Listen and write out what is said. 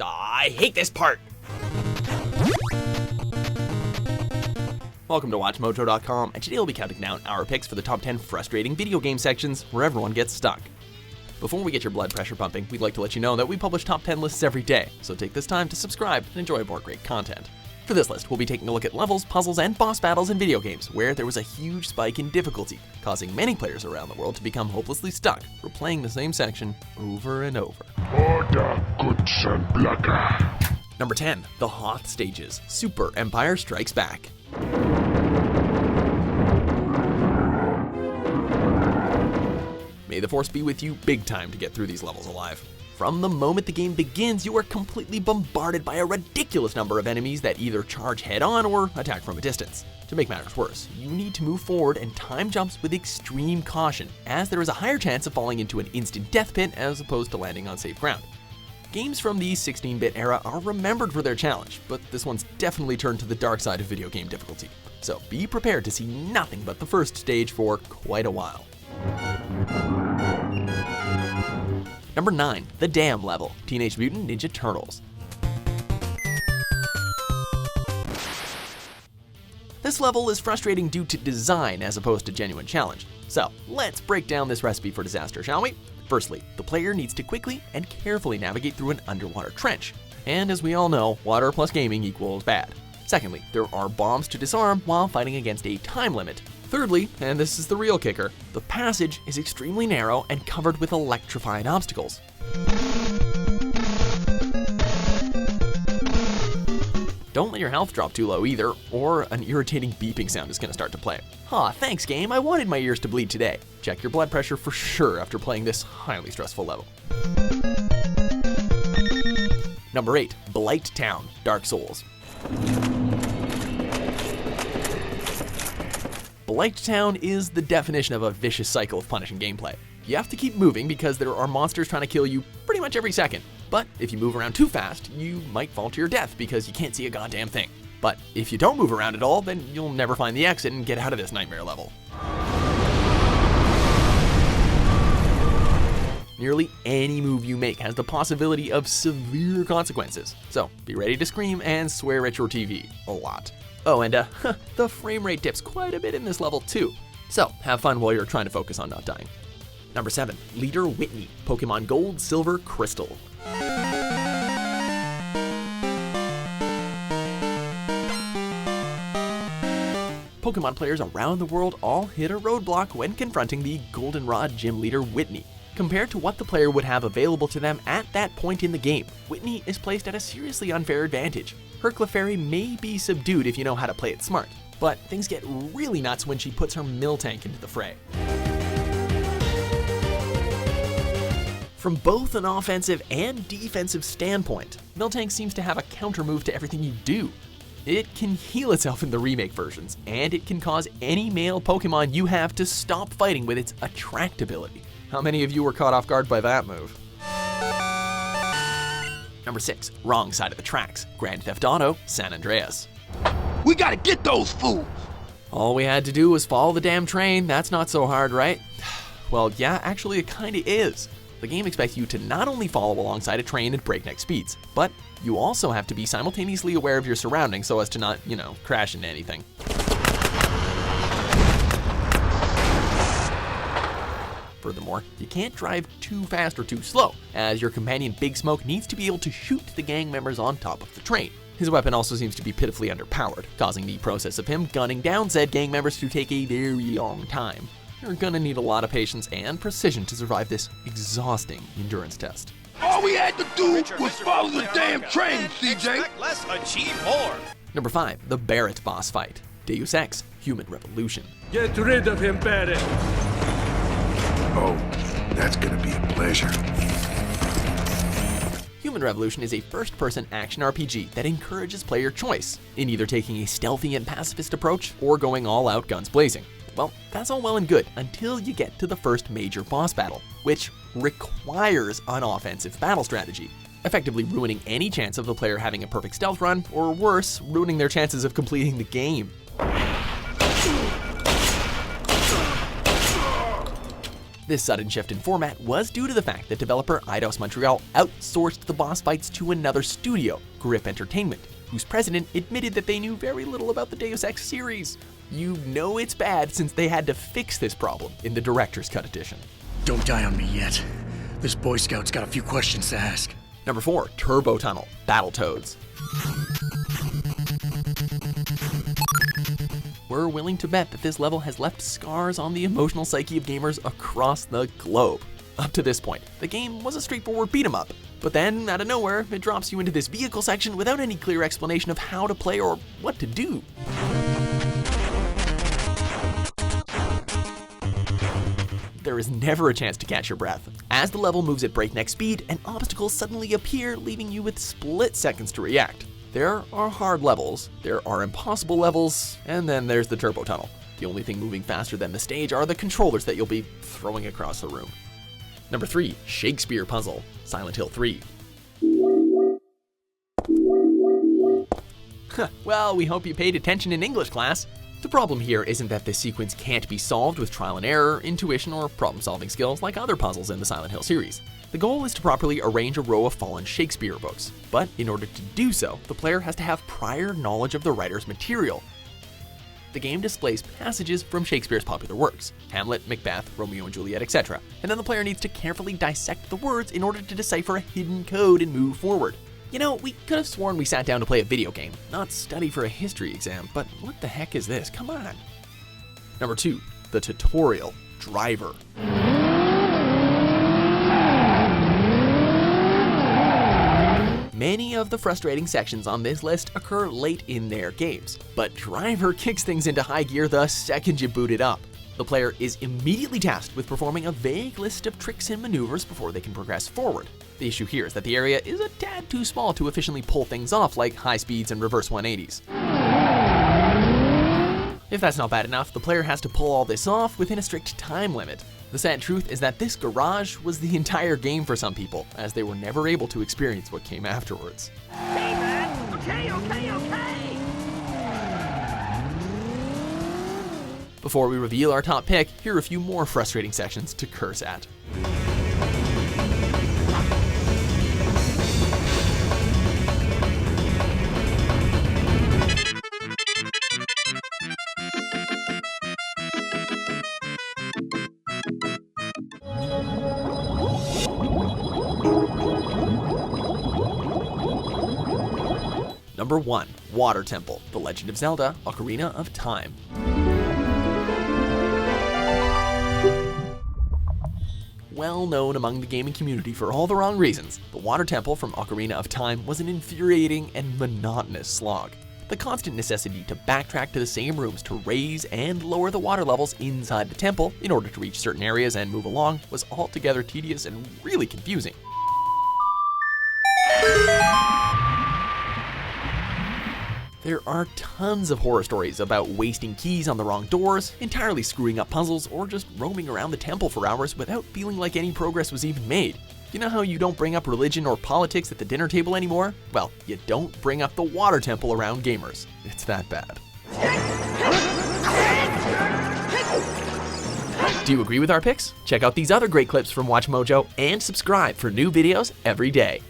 I hate this part! Welcome to WatchMojo.com, and today we'll be counting down our picks for the top 10 frustrating video game sections where everyone gets stuck. Before we get your blood pressure pumping, we'd like to let you know that we publish top 10 lists every day, so take this time to subscribe and enjoy more great content. For this list, we'll be taking a look at levels, puzzles, and boss battles in video games where there was a huge spike in difficulty, causing many players around the world to become hopelessly stuck, replaying the same section over and over. Order, goods and blacker. Number 10, the Hoth Stages, Super Empire Strikes Back. May the force be with you big time to get through these levels alive. From the moment the game begins, you are completely bombarded by a ridiculous number of enemies that either charge head-on or attack from a distance. To make matters worse, you need to move forward and time jumps with extreme caution, as there is a higher chance of falling into an instant death pit as opposed to landing on safe ground. Games from the 16-bit era are remembered for their challenge, but this one's definitely turned to the dark side of video game difficulty. So be prepared to see nothing but the first stage for quite a while. Number 9, the Dam level, Teenage Mutant Ninja Turtles. This level is frustrating due to design as opposed to genuine challenge. So let's break down this recipe for disaster, shall we? Firstly, the player needs to quickly and carefully navigate through an underwater trench. And as we all know, water plus gaming equals bad. Secondly, there are bombs to disarm while fighting against a time limit. Thirdly, and this is the real kicker, the passage is extremely narrow and covered with electrified obstacles. Don't let your health drop too low either, or an irritating beeping sound is going to start to play. Aw, thanks game, I wanted my ears to bleed today. Check your blood pressure for sure after playing this highly stressful level. Number 8, Blighttown, Dark Souls. Blighttown is the definition of a vicious cycle of punishing gameplay. You have to keep moving because there are monsters trying to kill you pretty much every second. But if you move around too fast, you might fall to your death because you can't see a goddamn thing. But if you don't move around at all, then you'll never find the exit and get out of this nightmare level. Nearly any move you make has the possibility of severe consequences. So be ready to scream and swear at your TV a lot. Oh, and the frame rate dips quite a bit in this level too. So have fun while you're trying to focus on not dying. Number 7, Leader Whitney, Pokemon Gold, Silver, Crystal. Pokemon players around the world all hit a roadblock when confronting the Goldenrod Gym Leader Whitney. Compared to what the player would have available to them at that point in the game, Whitney is placed at a seriously unfair advantage. Her Clefairy may be subdued if you know how to play it smart, but things get really nuts when she puts her Miltank into the fray. From both an offensive and defensive standpoint, Miltank seems to have a counter move to everything you do. It can heal itself in the remake versions, and it can cause any male Pokemon you have to stop fighting with its Attract ability. How many of you were caught off guard by that move? Number 6, wrong side of the tracks, Grand Theft Auto, San Andreas. We gotta get those fools! All we had to do was follow the damn train. That's not so hard, right? Well, yeah, actually it kinda is. The game expects you to not only follow alongside a train at breakneck speeds, but you also have to be simultaneously aware of your surroundings so as to not, crash into anything. Furthermore, you can't drive too fast or too slow, as your companion Big Smoke needs to be able to shoot the gang members on top of the train. His weapon also seems to be pitifully underpowered, causing the process of him gunning down said gang members to take a very long time. You're gonna need a lot of patience and precision to survive this exhausting endurance test. All we had to do was follow the damn train, CJ! Expect less, achieve more! Number 5, the Barrett boss fight, Deus Ex, Human Revolution. Get rid of him, Barrett! Oh, that's gonna be a pleasure. Human Revolution is a first-person action RPG that encourages player choice, in either taking a stealthy and pacifist approach or going all out guns blazing. Well, that's all well and good until you get to the first major boss battle, which requires an offensive battle strategy, effectively ruining any chance of the player having a perfect stealth run, or worse, ruining their chances of completing the game. This sudden shift in format was due to the fact that developer Eidos Montreal outsourced the boss fights to another studio, Grip Entertainment, whose president admitted that they knew very little about the Deus Ex series. You know it's bad since they had to fix this problem in the Director's Cut edition. Don't die on me yet. This Boy Scout's got a few questions to ask. Number 4, Turbo Tunnel, Battletoads. We're willing to bet that this level has left scars on the emotional psyche of gamers across the globe. Up to this point, the game was a straightforward beat-em-up, but then, out of nowhere, it drops you into this vehicle section without any clear explanation of how to play or what to do. There is never a chance to catch your breath. As the level moves at breakneck speed, an obstacle suddenly appear, leaving you with split seconds to react. There are hard levels, there are impossible levels, and then there's the Turbo Tunnel. The only thing moving faster than the stage are the controllers that you'll be throwing across the room. Number 3, Shakespeare Puzzle, Silent Hill 3. Well, we hope you paid attention in English class. The problem here isn't that this sequence can't be solved with trial and error, intuition, or problem-solving skills like other puzzles in the Silent Hill series. The goal is to properly arrange a row of fallen Shakespeare books, but in order to do so, the player has to have prior knowledge of the writer's material. The game displays passages from Shakespeare's popular works, Hamlet, Macbeth, Romeo and Juliet, etc., and then the player needs to carefully dissect the words in order to decipher a hidden code and move forward. You know, we could have sworn we sat down to play a video game, not study for a history exam, but what the heck is this? Come on. Number 2, the tutorial, Driver. Many of the frustrating sections on this list occur late in their games, but Driver kicks things into high gear the second you boot it up. The player is immediately tasked with performing a vague list of tricks and maneuvers before they can progress forward. The issue here is that the area is a tad too small to efficiently pull things off like high speeds and reverse 180s. If that's not bad enough, the player has to pull all this off within a strict time limit. The sad truth is that this garage was the entire game for some people, as they were never able to experience what came afterwards. Hey, man! Okay. Before we reveal our top pick, here are a few more frustrating sections to curse at. Number 1, Water Temple, The Legend of Zelda, Ocarina of Time. Well known among the gaming community for all the wrong reasons, the Water Temple from Ocarina of Time was an infuriating and monotonous slog. The constant necessity to backtrack to the same rooms to raise and lower the water levels inside the temple in order to reach certain areas and move along was altogether tedious and really confusing. There are tons of horror stories about wasting keys on the wrong doors, entirely screwing up puzzles, or just roaming around the temple for hours without feeling like any progress was even made. You know how you don't bring up religion or politics at the dinner table anymore? Well, you don't bring up the water temple around gamers. It's that bad. Do you agree with our picks? Check out these other great clips from WatchMojo and subscribe for new videos every day.